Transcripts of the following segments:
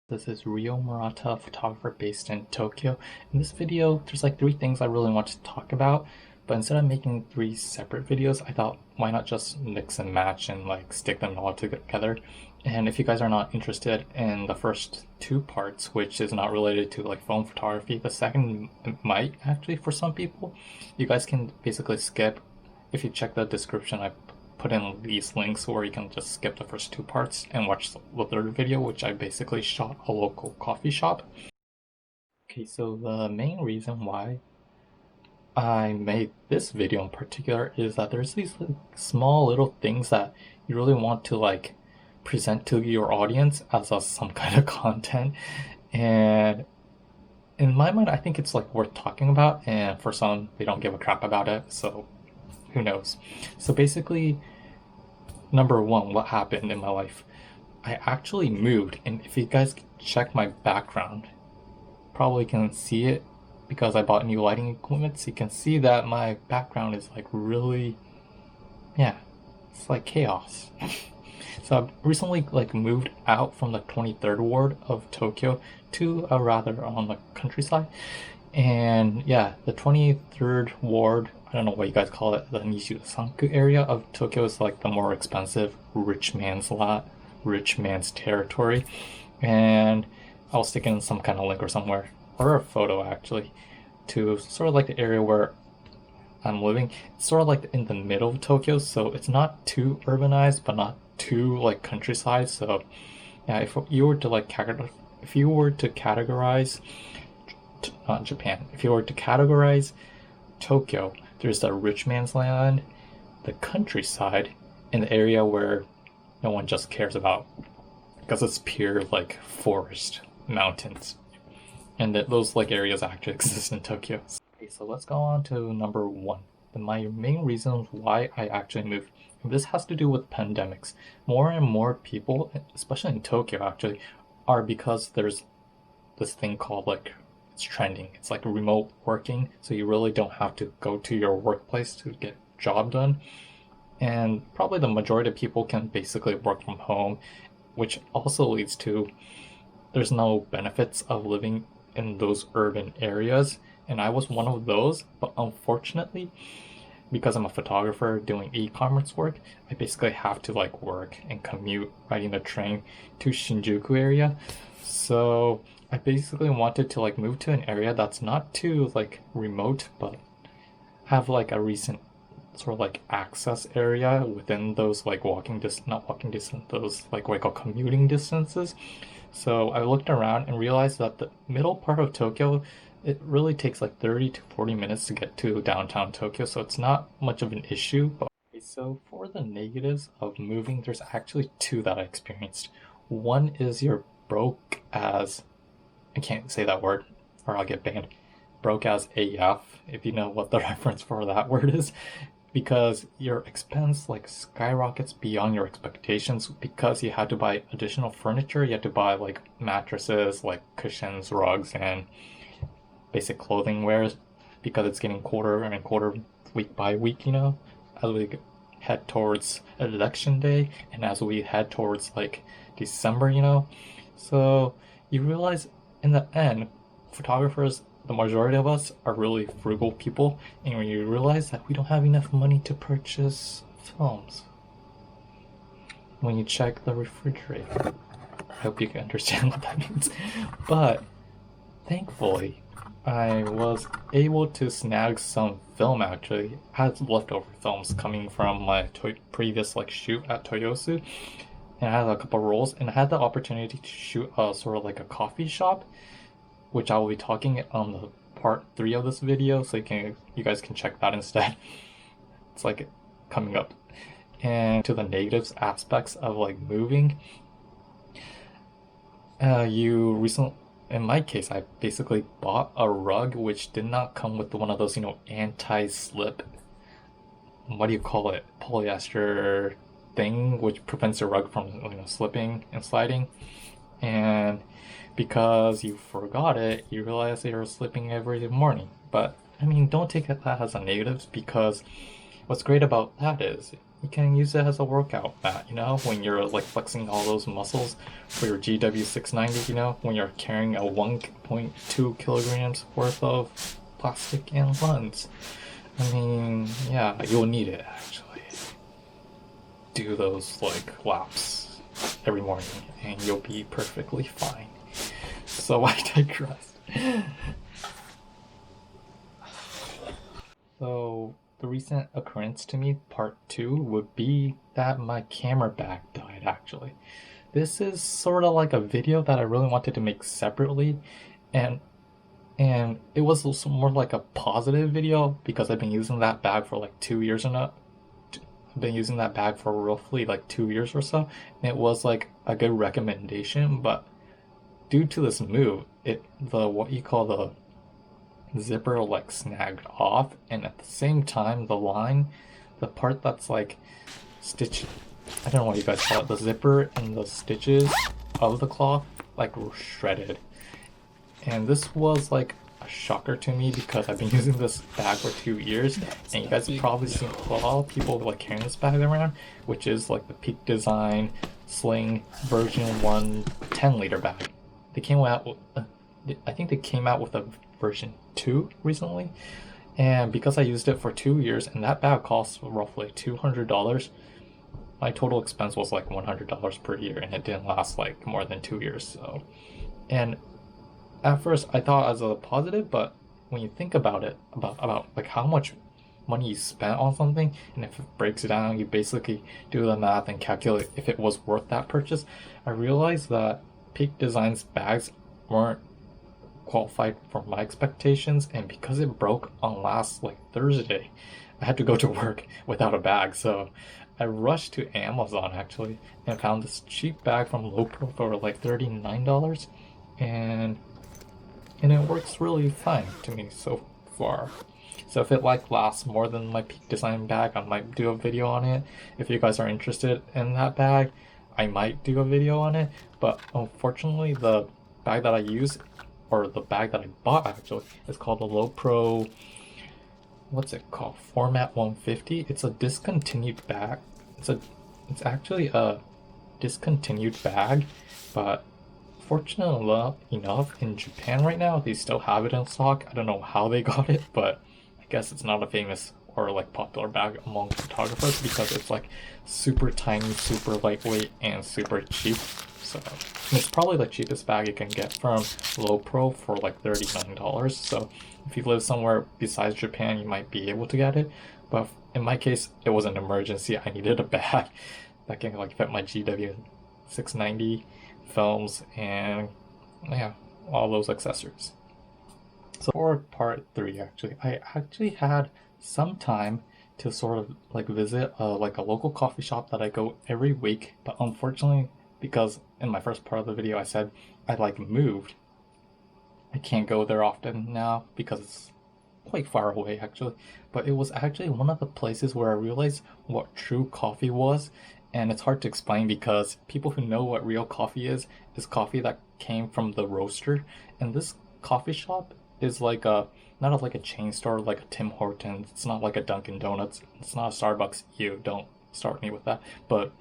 This is Ryo Murata, photographer based in Tokyo. In this video, there's like three things I really want to talk about, but instead of making three separate videos, I thought why not just mix and match and like stick them all together. And if you guys are not interested in the first two parts, which is not related to like phone photography, the second might actually for some people. You guys can basically skip. If you check the description, I put in these links where you can just skip the first two parts and watch the third video, which I basically shot a local coffee shop. Okay, so the main reason why I made this video in particular is that there's these like, small little things that you really want to like present to your audience as some kind of content, and in my mind I think it's like worth talking about, and for some they don't give a crap about it, so who knows. So basically, number one, what happened in my life? I actually moved, and if you guys check my background, probably can see it because I bought new lighting equipment, so you can see that my background is like really, yeah, it's like chaos. So I've recently like moved out from the 23rd ward of Tokyo to a rather on the countryside. And yeah, the 23rd ward, I don't know what you guys call it, the Nishisanku area of Tokyo is like the more expensive rich man's lot, rich man's territory. And I'll stick in some kind of link or somewhere, or a photo actually, to sort of like the area where I'm living. It's sort of like in the middle of Tokyo, so it's not too urbanized, but not too like countryside. So yeah, if you were to like categorize not Japan. If you were to categorize Tokyo, there's the rich man's land, the countryside, and the area where no one just cares about because it's pure like forest, mountains, and those like areas actually exist in Tokyo. Okay, so let's go on to number one. My main reasons why I actually moved. This has to do with pandemics. More and more people, especially in Tokyo actually, are because there's this thing called like it's trending. It's like remote working, so you really don't have to go to your workplace to get job done. And probably the majority of people can basically work from home, which also leads to there's no benefits of living in those urban areas. And I was one of those, but unfortunately, because I'm a photographer doing e-commerce work, I basically have to like work and commute riding the train to Shinjuku area. So I basically wanted to like move to an area that's not too like remote, but have like a recent sort of like access area within those like not walking distance, those like what I call commuting distances. So I looked around and realized that the middle part of Tokyo, it really takes like 30 to 40 minutes to get to downtown Tokyo, so it's not much of an issue. But okay, so for the negatives of moving, there's actually two that I experienced. One is you're broke as, I can't say that word or I'll get banned. Broke as AF, if you know what the reference for that word is, because your expense like skyrockets beyond your expectations because you had to buy additional furniture. You had to buy like mattresses, like cushions, rugs, and basic clothing wears because it's getting quarter and quarter, week by week, as we head towards election day and as we head towards like December. So you realize in the end, photographers, the majority of us are really frugal people, and when you realize that we don't have enough money to purchase films, when you check the refrigerator, I hope you can understand what that means. But thankfully, I was able to snag some film actually. I had leftover films coming from my previous like shoot at Toyosu, and I had a couple rolls, and I had the opportunity to shoot sort of like a coffee shop, which I will be talking on the part 3 of this video, so you guys can check that instead. It's like coming up. And to the negatives aspects of like moving, in my case, I basically bought a rug which did not come with one of those, anti-slip, what do you call it, polyester thing which prevents your rug from slipping and sliding. And because you forgot it, you realize that you're slipping every morning. But I mean, don't take that as a negative, because what's great about that is, you can use it as a workout mat, you know, when you're like flexing all those muscles for your GW690, you know, when you're carrying a 1.2 kilograms worth of plastic and lens. I mean, yeah, you'll need it actually. Do those like laps every morning and you'll be perfectly fine. So I digress. So the recent occurrence to me, part 2, would be that my camera bag died actually. This is sort of like a video that I really wanted to make separately, and it was also more like a positive video because I've been using that bag for like 2 years and I've been using that bag for roughly like 2 years or so, and it was like a good recommendation. But due to this move, what you call the zipper like snagged off, and at the same time the part that's like stitched, I don't know what you guys call it, the zipper and the stitches of the cloth like were shredded. And this was like a shocker to me because I've been using this bag for 2 years, and you guys have probably seen a lot of people like carrying this bag around, which is like the Peak Design Sling V1 10-liter bag. They came out with, I think they came out with a version 2 recently, and because I used it for 2 years and that bag costs roughly $200, my total expense was like $100 per year, and it didn't last like more than 2 years. So, and at first I thought as a positive, but when you think about it, about like how much money you spent on something, and if it breaks down, you basically do the math and calculate if it was worth that purchase. I realized that Peak Design's bags weren't qualified for my expectations, and because it broke on last like Thursday, I had to go to work without a bag. So I rushed to Amazon actually and found this cheap bag from Lowepro for like $39, and it works really fine to me so far. So if it like lasts more than my Peak Design bag, I might do a video on it. If you guys are interested in that bag, I might do a video on it. But unfortunately, the bag that I use, or the bag that I bought actually, is called the Lowepro, what's it called, Format 150. It's a discontinued bag. It's actually a discontinued bag, but fortunately enough, in Japan right now, they still have it in stock. I don't know how they got it, but I guess it's not a famous or like popular bag among photographers because it's like super tiny, super lightweight, and super cheap. So it's probably the cheapest bag you can get from Lowepro for like $39. So if you live somewhere besides Japan, you might be able to get it. But in my case, it was an emergency. I needed a bag that can like fit my GW690 films and yeah, all those accessories. So for part 3, actually, I actually had some time to sort of like visit like a local coffee shop that I go every week, but unfortunately, because in my first part of the video I said I like moved, I can't go there often now because it's quite far away actually. But it was actually one of the places where I realized what true coffee was, and it's hard to explain because people who know what real coffee is coffee that came from the roaster. And this coffee shop is like a, not like a chain store like a Tim Hortons, it's not like a Dunkin' Donuts, it's not a Starbucks, you don't start me with that, but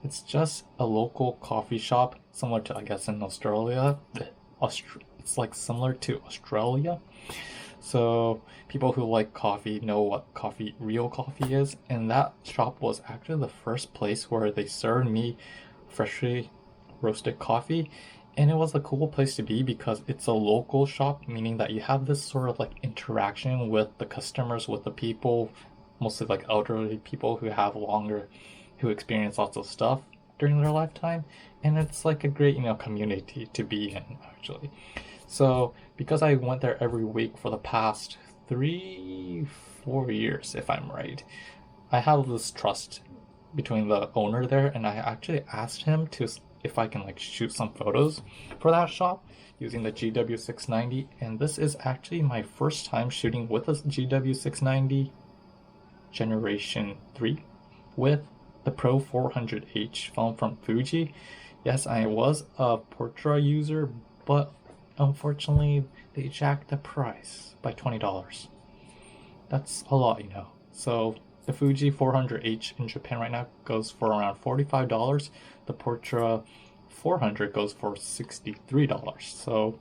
it's just a local coffee shop similar to, I guess, in Australia. It's like similar to Australia. So people who like coffee know what real coffee is, and that shop was actually the first place where they served me freshly roasted coffee. And it was a cool place to be because it's a local shop, meaning that you have this sort of like interaction with the customers, with the people, mostly like elderly people who experience lots of stuff during their lifetime. And it's like a great, community to be in actually. So because I went there every week for the past 3-4 years, if I'm right, I have this trust between the owner there, and I actually asked him if I can like shoot some photos for that shop using the GW690, and this is actually my first time shooting with a GW690 Generation 3 with the Pro 400H film from Fuji. Yes, I was a Portra user, but unfortunately they jacked the price by $20. That's a lot, So The Fuji 400H in Japan right now goes for around $45. The Portra 400 goes for $63. So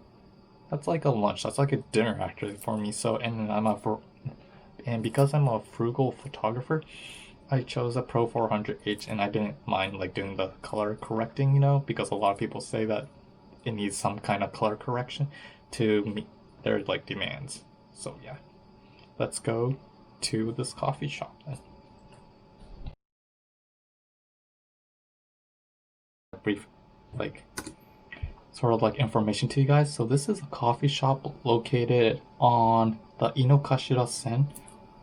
that's like a lunch. That's like a dinner actually for me. So and because I'm a frugal photographer, I chose a Pro 400H, and I didn't mind like doing the color correcting, because a lot of people say that it needs some kind of color correction to meet their like demands. So yeah, let's go to this coffee shop then. Brief like sort of like information to you guys. So this is a coffee shop located on the Inokashira Sen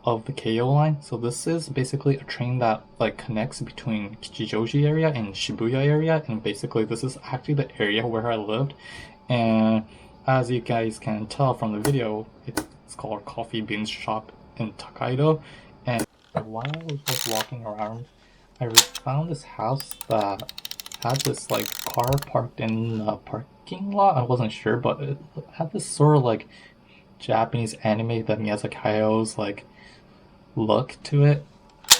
of the Keio line. So this is basically a train that like connects between Kichijoji area and Shibuya area, and basically this is actually the area where I lived. And as you guys can tell from the video, it's called Coffee Beans Shop in Takaido. And while I was just walking around, I found this house that had this like car parked in the parking lot. I wasn't sure, but it had this sort of like Japanese anime that Miyazaki Hayato's like look to it.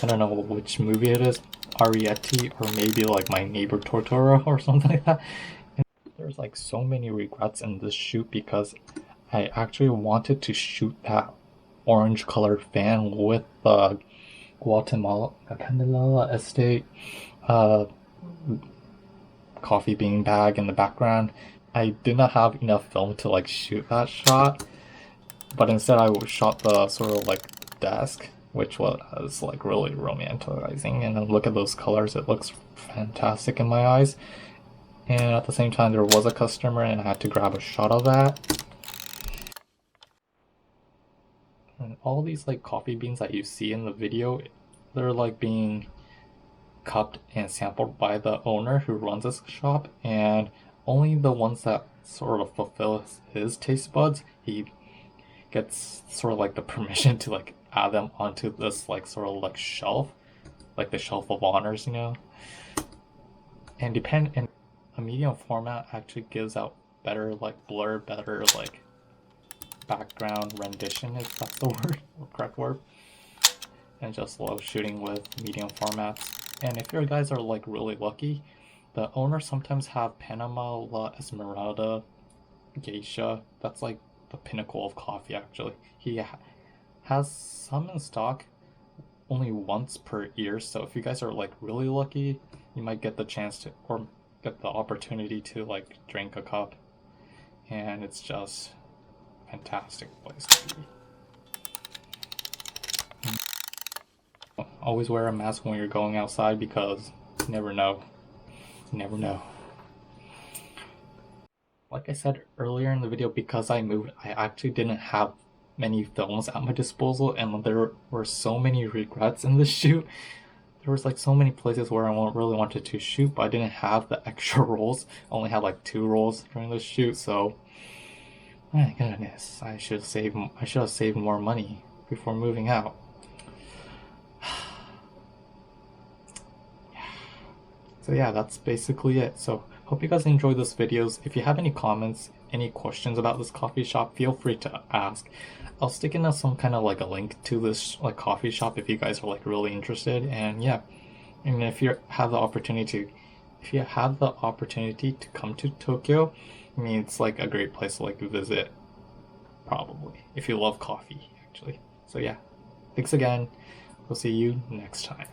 I don't know which movie it is, Ariete, or maybe like My Neighbor Totoro or something like that. And there's like so many regrets in this shoot because I actually wanted to shoot that orange colored fan with the Guatemala estate coffee bean bag in the background. I did not have enough film to like shoot that shot, but instead I shot the sort of like desk, which was like really romanticizing. And then look at those colors, it looks fantastic in my eyes. And at the same time there was a customer and I had to grab a shot of that. And all these like coffee beans that you see in the video, they're like being cupped and sampled by the owner who runs this shop, and only the ones that sort of fulfill his taste buds, he gets sort of like the permission to like add them onto this like sort of like shelf, like the shelf of honors, and a medium format actually gives out better like blur, better like background rendition, if that's the word, or correct word. And just love shooting with medium formats. And if you guys are like really lucky, the owners sometimes have Panama La Esmeralda Geisha. That's like the pinnacle of coffee actually. He has some in stock only once per year, so if you guys are like really lucky, you might get the chance to, or get the opportunity to like drink a cup. And it's just a fantastic place to be. Always wear a mask when you're going outside because you never know. You never know. Like I said earlier in the video, because I moved, I actually didn't have many films at my disposal, and there were so many regrets in this shoot. There was like so many places where I really wanted to shoot, but I didn't have the extra rolls. I only had like 2 rolls during the shoot, so my goodness, I should have saved more money before moving out. So yeah, that's basically it. So hope you guys enjoyed this videos. If you have any comments, any questions about this coffee shop, feel free to ask. I'll stick in some kind of like a link to this like coffee shop if you guys are like really interested. And yeah, and if you have the opportunity to come to Tokyo, I mean, it's like a great place to like visit, probably, if you love coffee actually. So yeah, thanks again. We'll see you next time.